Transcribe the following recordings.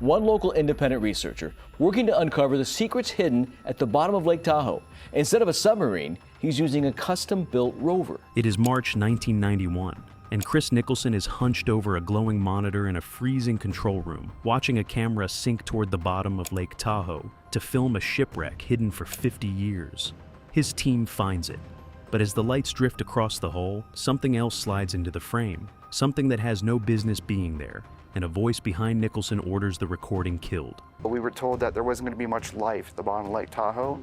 one local independent researcher working to uncover the secrets hidden at the bottom of Lake Tahoe. Instead of a submarine, he's using a custom-built rover. It is March 1991, and Chris Nicholson is hunched over a glowing monitor in a freezing control room, watching a camera sink toward the bottom of Lake Tahoe to film a shipwreck hidden for 50 years. His team finds it, but as the lights drift across the hull, something else slides into the frame, something that has no business being there, and a voice behind Nicholson orders the recording killed. We were told that there wasn't going to be much life at the bottom of Lake Tahoe,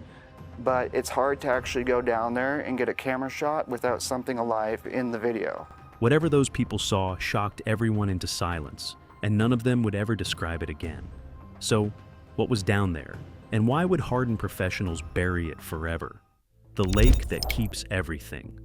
but it's hard to actually go down there and get a camera shot without something alive in the video. Whatever those people saw shocked everyone into silence, and none of them would ever describe it again. So, what was down there? And why would hardened professionals bury it forever? The lake that keeps everything.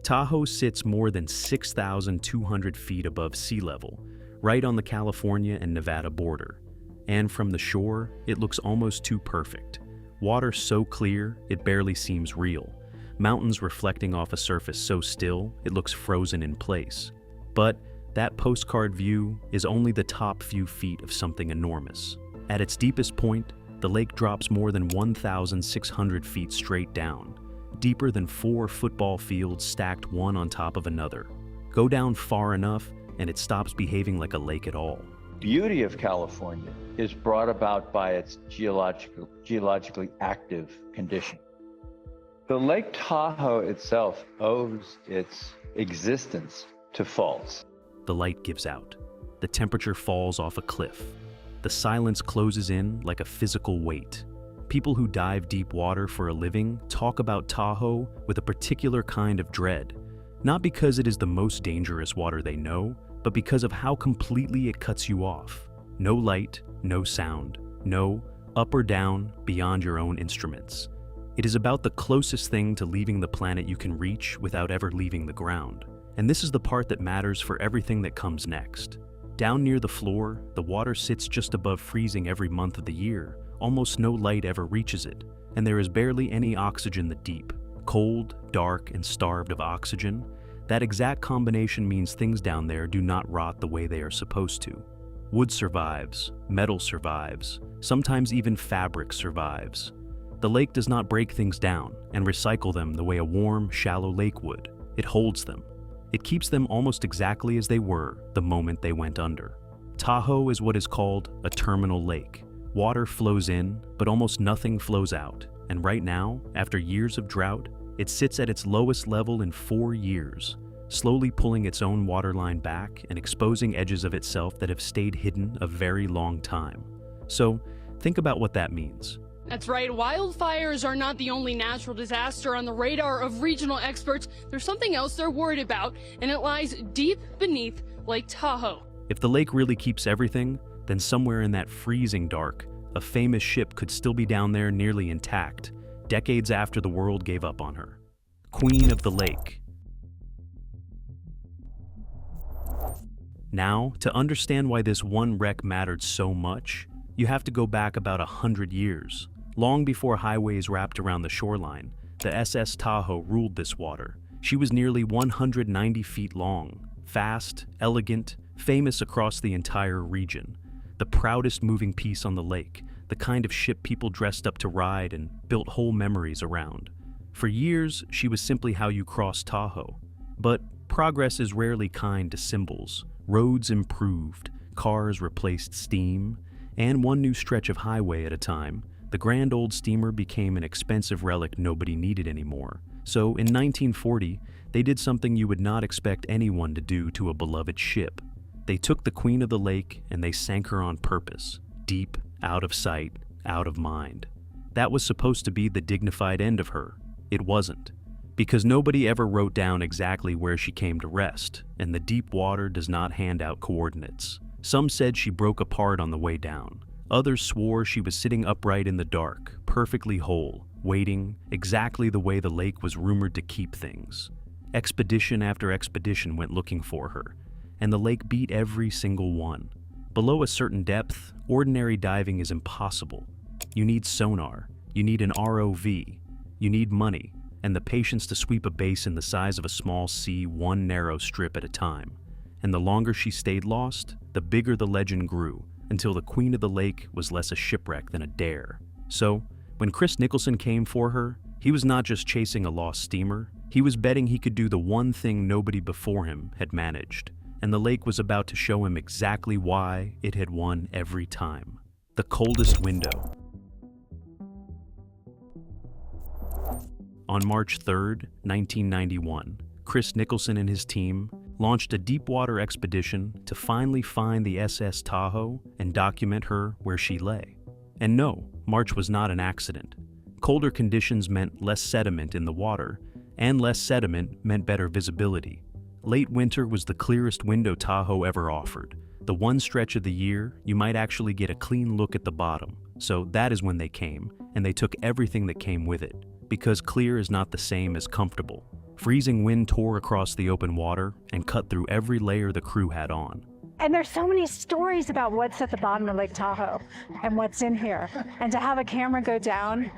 Tahoe sits more than 6,200 feet above sea level, right on the California and Nevada border. And from the shore, it looks almost too perfect. Water so clear, it barely seems real. Mountains reflecting off a surface so still, it looks frozen in place. But that postcard view is only the top few feet of something enormous. At its deepest point, the lake drops more than 1,600 feet straight down, deeper than 4 football fields stacked one on top of another. Go down far enough, and it stops behaving like a lake at all. Beauty of California is brought about by its geologically active condition. The Lake Tahoe itself owes its existence to faults. The light gives out. The temperature falls off a cliff. The silence closes in like a physical weight. People who dive deep water for a living talk about Tahoe with a particular kind of dread, not because it is the most dangerous water they know, but because of how completely it cuts you off. No light, no sound, no up or down beyond your own instruments. It is about the closest thing to leaving the planet you can reach without ever leaving the ground. And this is the part that matters for everything that comes next. Down near the floor, the water sits just above freezing every month of the year. Almost no light ever reaches it, and there is barely any oxygen in the deep. Cold, dark, and starved of oxygen, that exact combination means things down there do not rot the way they are supposed to. Wood survives, metal survives, sometimes even fabric survives. The lake does not break things down and recycle them the way a warm, shallow lake would. It holds them. It keeps them almost exactly as they were the moment they went under. Tahoe is what is called a terminal lake. Water flows in, but almost nothing flows out. And right now, after years of drought, it sits at its lowest level in 4 years, slowly pulling its own waterline back and exposing edges of itself that have stayed hidden a very long time. So, think about what that means. That's right, wildfires are not the only natural disaster on the radar of regional experts. There's something else they're worried about, and it lies deep beneath Lake Tahoe. If the lake really keeps everything, then somewhere in that freezing dark, a famous ship could still be down there nearly intact, decades after the world gave up on her. Queen of the Lake. Now, to understand why this one wreck mattered so much, you have to go back about 100 years. Long before highways wrapped around the shoreline, the SS Tahoe ruled this water. She was nearly 190 feet long, fast, elegant, famous across the entire region. The proudest moving piece on the lake, the kind of ship people dressed up to ride and built whole memories around. For years, she was simply how you crossed Tahoe. But progress is rarely kind to symbols. Roads improved, cars replaced steam, and one new stretch of highway at a time. The grand old steamer became an expensive relic nobody needed anymore. So in 1940, they did something you would not expect anyone to do to a beloved ship. They took the Queen of the Lake and they sank her on purpose, deep, out of sight, out of mind. That was supposed to be the dignified end of her. It wasn't, because nobody ever wrote down exactly where she came to rest, and the deep water does not hand out coordinates. Some said she broke apart on the way down. Others swore she was sitting upright in the dark, perfectly whole, waiting exactly the way the lake was rumored to keep things. Expedition after expedition went looking for her, and the lake beat every single one. Below a certain depth, ordinary diving is impossible. You need sonar, you need an ROV, you need money, and the patience to sweep a basin the size of a small sea one narrow strip at a time. And the longer she stayed lost, the bigger the legend grew, until the Queen of the Lake was less a shipwreck than a dare. So, when Chris Nicholson came for her, he was not just chasing a lost steamer, he was betting he could do the one thing nobody before him had managed. And the lake was about to show him exactly why it had won every time. The coldest window. On March 3rd, 1991, Chris Nicholson and his team launched a deep-water expedition to finally find the SS Tahoe and document her where she lay. And no, March was not an accident. Colder conditions meant less sediment in the water, and less sediment meant better visibility. Late winter was the clearest window Tahoe ever offered. The one stretch of the year you might actually get a clean look at the bottom. So that is when they came, and they took everything that came with it. Because clear is not the same as comfortable. Freezing wind tore across the open water and cut through every layer the crew had on. And there's so many stories about what's at the bottom of Lake Tahoe and what's in here. And to have a camera go down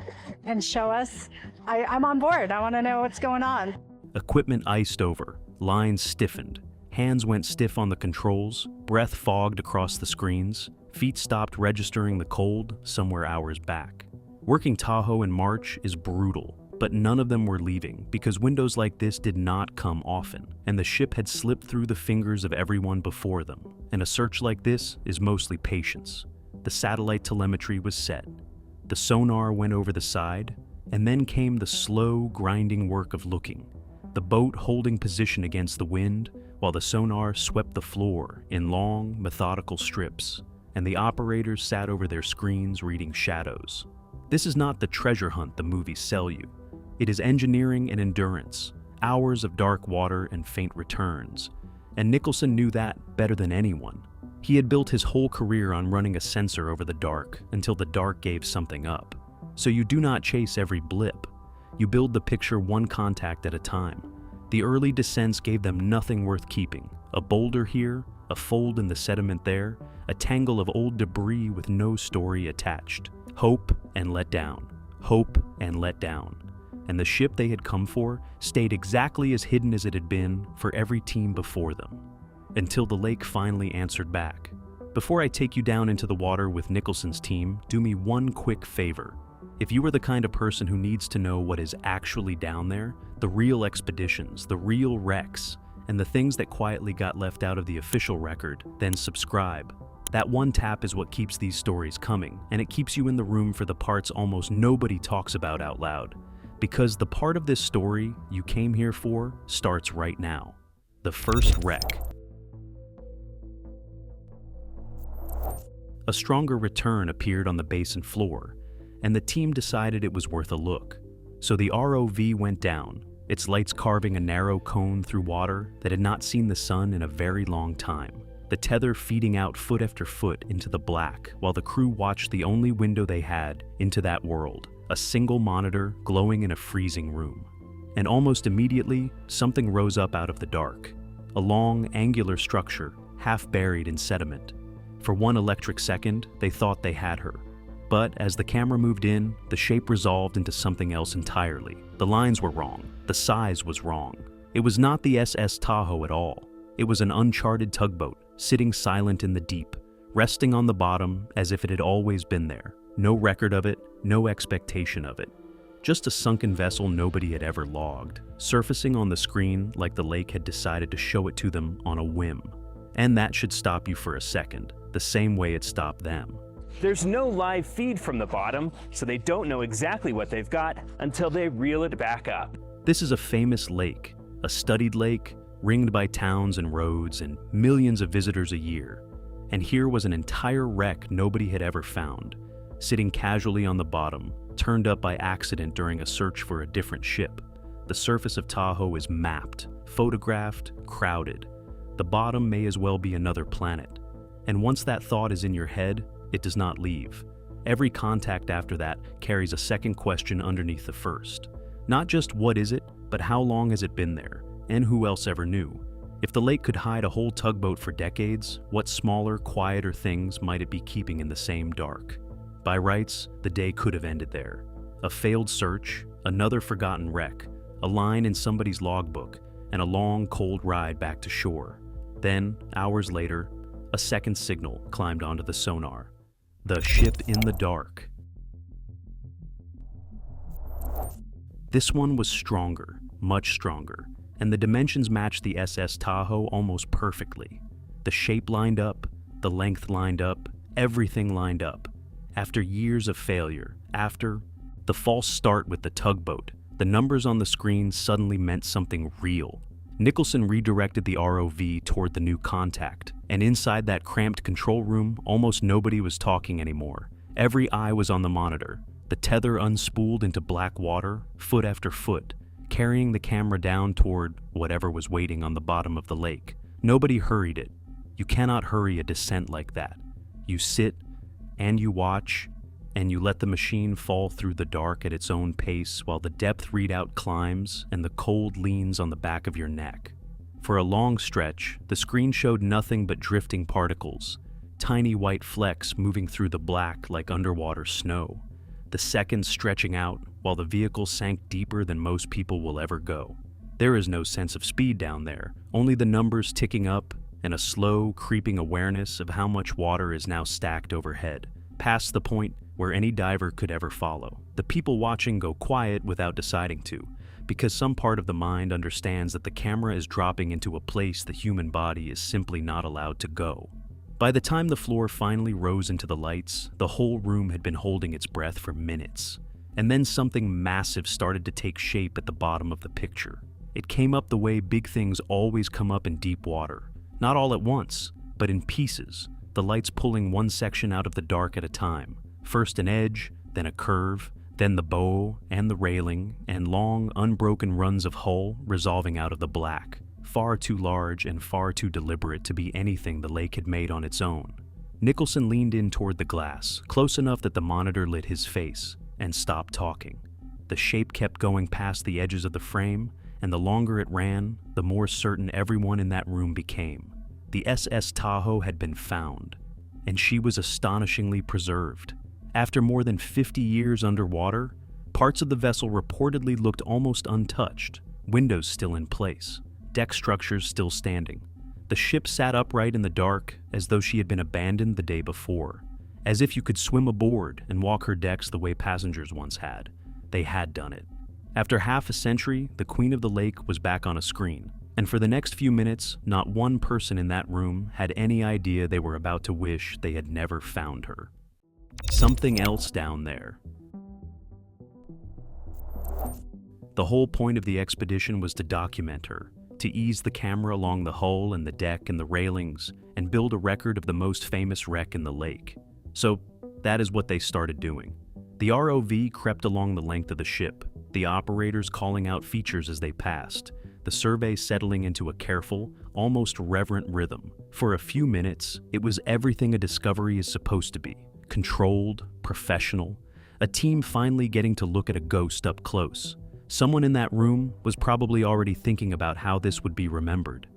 and show us, I'm on board. I want to know what's going on. Equipment iced over, lines stiffened, hands went stiff on the controls, breath fogged across the screens, feet stopped registering the cold somewhere hours back. Working Tahoe in March is brutal, but none of them were leaving because windows like this did not come often, and the ship had slipped through the fingers of everyone before them. And a search like this is mostly patience. The satellite telemetry was set. The sonar went over the side, and then came the slow, grinding work of looking. The boat holding position against the wind, while the sonar swept the floor in long, methodical strips, and the operators sat over their screens reading shadows. This is not the treasure hunt the movies sell you. It is engineering and endurance, hours of dark water and faint returns. And Nicholson knew that better than anyone. He had built his whole career on running a sensor over the dark until the dark gave something up. So you do not chase every blip. You build the picture one contact at a time. The early descents gave them nothing worth keeping. A boulder here, a fold in the sediment there, a tangle of old debris with no story attached. Hope and let down. Hope and let down. And the ship they had come for stayed exactly as hidden as it had been for every team before them. Until the lake finally answered back. Before I take you down into the water with Nicholson's team, do me one quick favor. If you are the kind of person who needs to know what is actually down there, the real expeditions, the real wrecks, and the things that quietly got left out of the official record, then subscribe. That one tap is what keeps these stories coming, and it keeps you in the room for the parts almost nobody talks about out loud. Because the part of this story you came here for starts right now. The first wreck. A stronger return appeared on the basin floor, and the team decided it was worth a look. So the ROV went down, its lights carving a narrow cone through water that had not seen the sun in a very long time. The tether feeding out foot after foot into the black while the crew watched the only window they had into that world, a single monitor glowing in a freezing room. And almost immediately, something rose up out of the dark. A long, angular structure, half buried in sediment. For one electric second, they thought they had her. But as the camera moved in, the shape resolved into something else entirely. The lines were wrong. The size was wrong. It was not the SS Tahoe at all. It was an uncharted tugboat, sitting silent in the deep, resting on the bottom as if it had always been there. No record of it, no expectation of it. Just a sunken vessel nobody had ever logged, surfacing on the screen like the lake had decided to show it to them on a whim. And that should stop you for a second, the same way it stopped them. There's no live feed from the bottom, so they don't know exactly what they've got until they reel it back up. This is a famous lake, a studied lake, ringed by towns and roads and millions of visitors a year. And here was an entire wreck nobody had ever found, sitting casually on the bottom, turned up by accident during a search for a different ship. The surface of Tahoe is mapped, photographed, crowded. The bottom may as well be another planet. And once that thought is in your head, it does not leave. Every contact after that carries a second question underneath the first. Not just what is it, but how long has it been there? And who else ever knew? If the lake could hide a whole tugboat for decades, what smaller, quieter things might it be keeping in the same dark? By rights, the day could have ended there. A failed search, another forgotten wreck, a line in somebody's logbook, and a long, cold ride back to shore. Then, hours later, A second signal climbed onto the sonar. The ship in the dark. This one was stronger, much stronger, and the dimensions matched the SS Tahoe almost perfectly. The shape lined up, the length lined up, everything lined up. After years of failure, after the false start with the tugboat, the numbers on the screen suddenly meant something real. Nicholson redirected the ROV toward the new contact, and inside that cramped control room, almost nobody was talking anymore. Every eye was on the monitor, the tether unspooled into black water, foot after foot, carrying the camera down toward whatever was waiting on the bottom of the lake. Nobody hurried it. You cannot hurry a descent like that. You sit, and you watch, and you let the machine fall through the dark at its own pace while the depth readout climbs and the cold leans on the back of your neck. For a long stretch, the screen showed nothing but drifting particles, tiny white flecks moving through the black like underwater snow, the seconds stretching out while the vehicle sank deeper than most people will ever go. There is no sense of speed down there, only the numbers ticking up and a slow, creeping awareness of how much water is now stacked overhead, past the point where any diver could ever follow. The people watching go quiet without deciding to, because some part of the mind understands that the camera is dropping into a place the human body is simply not allowed to go. By the time the floor finally rose into the lights, the whole room had been holding its breath for minutes. And then something massive started to take shape at the bottom of the picture. It came up the way big things always come up in deep water. Not all at once, but in pieces, the lights pulling one section out of the dark at a time. First an edge, then a curve, then the bow and the railing, and long, unbroken runs of hull resolving out of the black, far too large and far too deliberate to be anything the lake had made on its own. Nicholson leaned in toward the glass, close enough that the monitor lit his face, and stopped talking. The shape kept going past the edges of the frame, and the longer it ran, the more certain everyone in that room became. The SS Tahoe had been found, and she was astonishingly preserved. After more than 50 years underwater, parts of the vessel reportedly looked almost untouched, windows still in place, deck structures still standing. The ship sat upright in the dark as though she had been abandoned the day before, as if you could swim aboard and walk her decks the way passengers once had. They had done it. After half a century, the Queen of the Lake was back on a screen, and for the next few minutes, not one person in that room had any idea they were about to wish they had never found her. Something else down there. The whole point of the expedition was to document her, to ease the camera along the hull and the deck and the railings, and build a record of the most famous wreck in the lake. So that is what they started doing. The ROV crept along the length of the ship, the operators calling out features as they passed, the survey settling into a careful, almost reverent rhythm. For a few minutes, it was everything a discovery is supposed to be. Controlled, professional, a team finally getting to look at a ghost up close. Someone in that room was probably already thinking about how this would be remembered.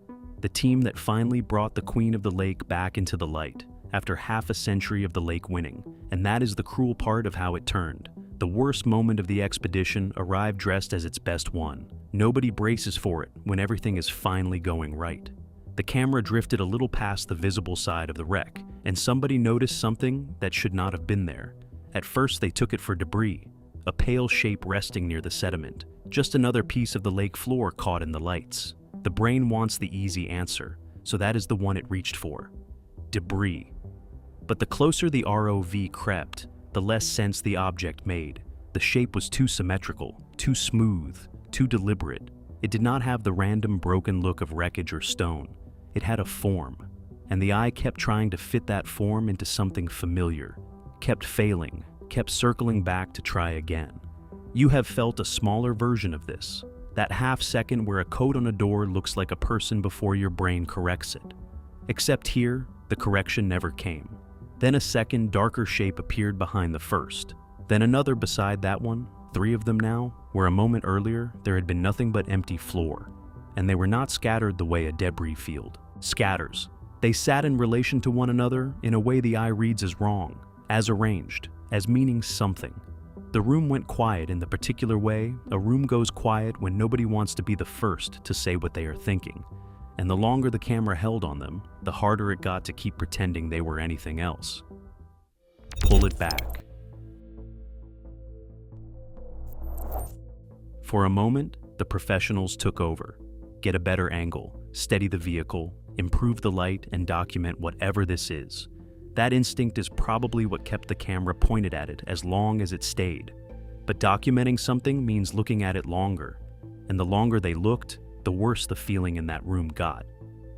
The team that finally brought the Queen of the Lake back into the light, after half a century of the lake winning, and that is the cruel part of how it turned. The worst moment of the expedition arrived dressed as its best one. Nobody braces for it when everything is finally going right. The camera drifted a little past the visible side of the wreck, and somebody noticed something that should not have been there. At first they took it for debris, a pale shape resting near the sediment, just another piece of the lake floor caught in the lights. The brain wants the easy answer, so that is the one it reached for. Debris. But the closer the ROV crept, the less sense the object made. The shape was too symmetrical, too smooth, too deliberate. It did not have the random broken look of wreckage or stone. It had a form, and the eye kept trying to fit that form into something familiar, kept failing, kept circling back to try again. You have felt a smaller version of this, that half second where a code on a door looks like a person before your brain corrects it. Except here, the correction never came. Then a second, darker shape appeared behind the first. Then another beside that one, 3 of them now, where a moment earlier there had been nothing but empty floor. And they were not scattered the way a debris field scatters. They sat in relation to one another in a way the eye reads as wrong, as arranged, as meaning something. The room went quiet in the particular way a room goes quiet when nobody wants to be the first to say what they are thinking. and the longer the camera held on them, the harder it got to keep pretending they were anything else. Pull it back. For a moment, the professionals took over. Get a better angle, steady the vehicle, improve the light, and document whatever this is. That instinct is probably what kept the camera pointed at it as long as it stayed. But documenting something means looking at it longer. And the longer they looked, the worse the feeling in that room got.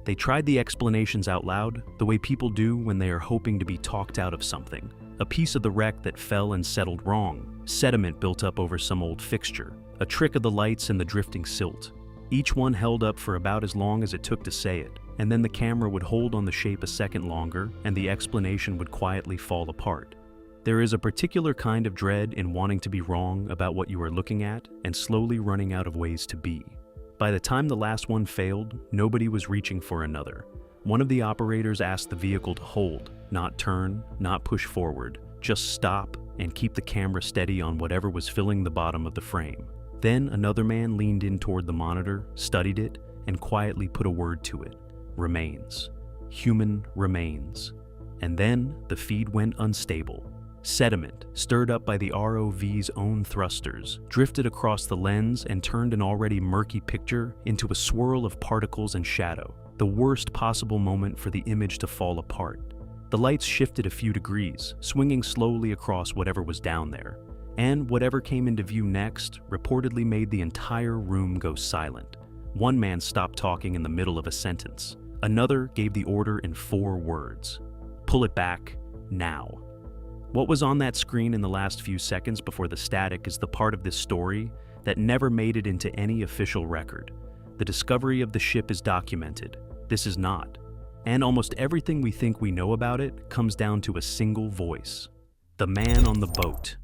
They tried the explanations out loud, the way people do when they are hoping to be talked out of something. A piece of the wreck that fell and settled wrong, sediment built up over some old fixture, a trick of the lights and the drifting silt. Each one held up for about as long as it took to say it, and then the camera would hold on the shape a second longer, and the explanation would quietly fall apart. There is a particular kind of dread in wanting to be wrong about what you are looking at and slowly running out of ways to be. By the time the last one failed, nobody was reaching for another. One of the operators asked the vehicle to hold, not turn, not push forward, just stop and keep the camera steady on whatever was filling the bottom of the frame. Then another man leaned in toward the monitor, studied it, and quietly put a word to it. Remains. Human remains. And then the feed went unstable. Sediment, stirred up by the ROV's own thrusters, drifted across the lens and turned an already murky picture into a swirl of particles and shadow, the worst possible moment for the image to fall apart. The lights shifted a few degrees, swinging slowly across whatever was down there, and whatever came into view next reportedly made the entire room go silent. One man stopped talking in the middle of a sentence. Another gave the order in 4 words. Pull it back, now. What was on that screen in the last few seconds before the static is the part of this story that never made it into any official record. The discovery of the ship is documented. This is not. And almost everything we think we know about it comes down to a single voice. The man on the boat.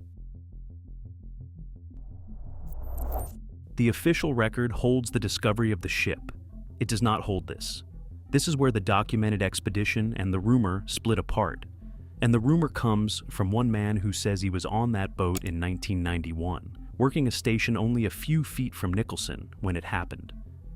The official record holds the discovery of the ship. It does not hold this. This is where the documented expedition and the rumor split apart. And the rumor comes from one man who says he was on that boat in 1991, working a station only a few feet from Nicholson when it happened.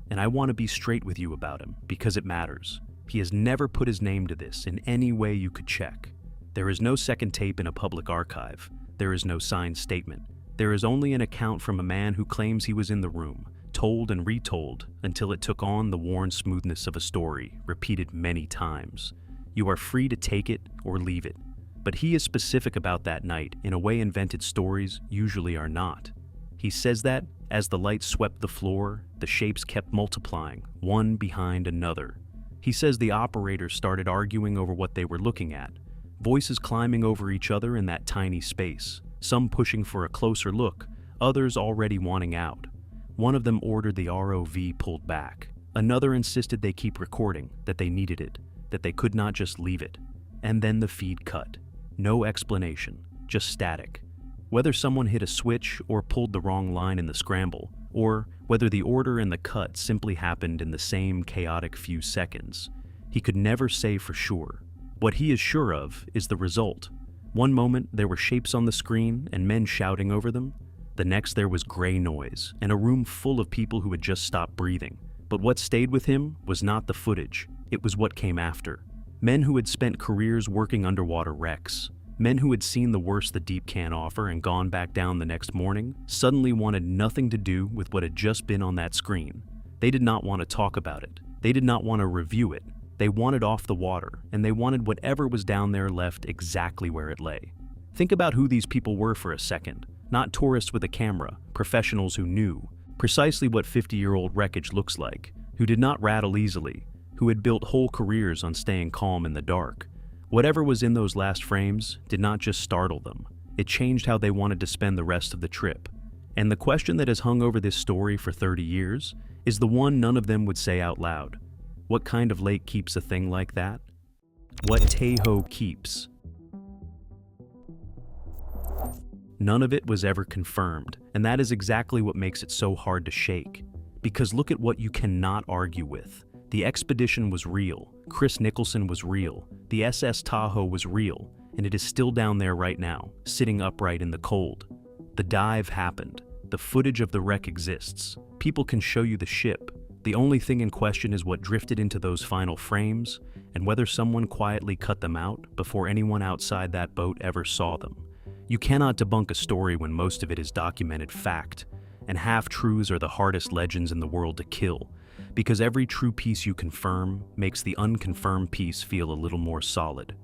And I want to be straight with you about him, because it matters. He has never put his name to this in any way you could check. There is no second tape in a public archive. There is no signed statement. There is only an account from a man who claims he was in the room, told and retold until it took on the worn smoothness of a story, repeated many times. You are free to take it or leave it. But he is specific about that night in a way invented stories usually are not. He says that as the light swept the floor, the shapes kept multiplying, one behind another. He says the operators started arguing over what they were looking at, voices climbing over each other in that tiny space, some pushing for a closer look, others already wanting out. One of them ordered the ROV pulled back. Another insisted they keep recording, that they needed it, that they could not just leave it. And then the feed cut. No explanation, just static. Whether someone hit a switch or pulled the wrong line in the scramble, or whether the order and the cut simply happened in the same chaotic few seconds, he could never say for sure. What he is sure of is the result. One moment there were shapes on the screen and men shouting over them. The next there was gray noise and a room full of people who had just stopped breathing. But what stayed with him was not the footage. It was what came after. Men who had spent careers working underwater wrecks, men who had seen the worst the deep can offer and gone back down the next morning, suddenly wanted nothing to do with what had just been on that screen. They did not want to talk about it. They did not want to review it. They wanted off the water, and they wanted whatever was down there left exactly where it lay. Think about who these people were for a second. Not tourists with a camera, professionals who knew precisely what 50-year-old wreckage looks like, who did not rattle easily, who had built whole careers on staying calm in the dark. Whatever was in those last frames did not just startle them. It changed how they wanted to spend the rest of the trip. And the question that has hung over this story for 30 years is the one none of them would say out loud. What kind of lake keeps a thing like that? What Tahoe keeps? None of it was ever confirmed, and that is exactly what makes it so hard to shake. Because look at what you cannot argue with. The expedition was real, Chris Nicholson was real, the SS Tahoe was real, and it is still down there right now, sitting upright in the cold. The dive happened. The footage of the wreck exists. People can show you the ship. The only thing in question is what drifted into those final frames and whether someone quietly cut them out before anyone outside that boat ever saw them. You cannot debunk a story when most of it is documented fact, and half-truths are the hardest legends in the world to kill, because every true piece you confirm makes the unconfirmed piece feel a little more solid.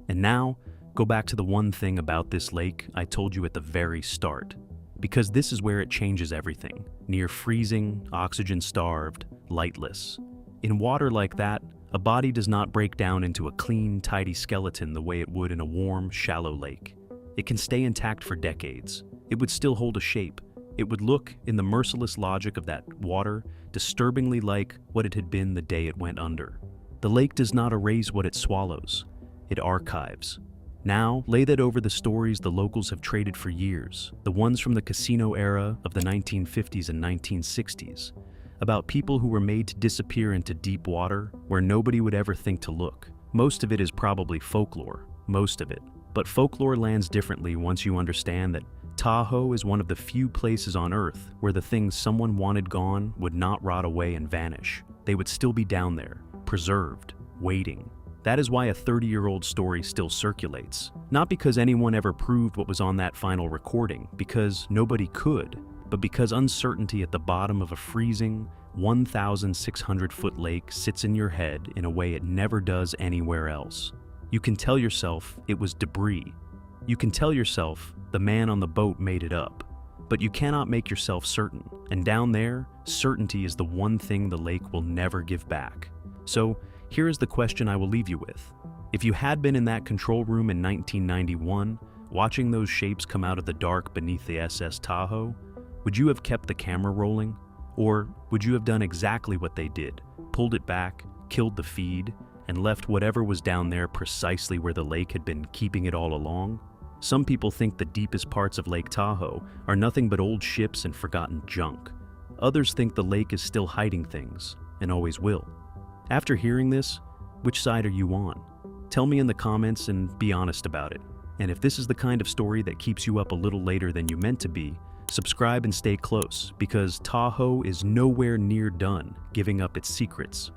And now, go back to the one thing about this lake I told you at the very start, because this is where it changes everything. Near freezing, oxygen-starved, lightless. In water like that, a body does not break down into a clean, tidy skeleton the way it would in a warm, shallow lake. It can stay intact for decades. It would still hold a shape. It would look, in the merciless logic of that water, disturbingly like what it had been the day it went under. The lake does not erase what it swallows. It archives. Now, lay that over the stories the locals have traded for years, the ones from the casino era of the 1950s and 1960s, about people who were made to disappear into deep water where nobody would ever think to look. Most of it is probably folklore, most of it. But folklore lands differently once you understand that Tahoe is one of the few places on Earth where the things someone wanted gone would not rot away and vanish. They would still be down there, preserved, waiting. That is why a 30-year-old story still circulates. Not because anyone ever proved what was on that final recording, because nobody could, but because uncertainty at the bottom of a freezing, 1,600-foot lake sits in your head in a way it never does anywhere else. You can tell yourself it was debris. You can tell yourself the man on the boat made it up. But you cannot make yourself certain. And down there, certainty is the one thing the lake will never give back. So, here is the question I will leave you with. If you had been in that control room in 1991, watching those shapes come out of the dark beneath the SS Tahoe, would you have kept the camera rolling? Or would you have done exactly what they did, pulled it back, killed the feed, and left whatever was down there precisely where the lake had been keeping it all along? Some people think the deepest parts of Lake Tahoe are nothing but old ships and forgotten junk. Others think the lake is still hiding things, and always will. After hearing this, which side are you on? Tell me in the comments and be honest about it. And if this is the kind of story that keeps you up a little later than you meant to be, subscribe and stay close, because Tahoe is nowhere near done giving up its secrets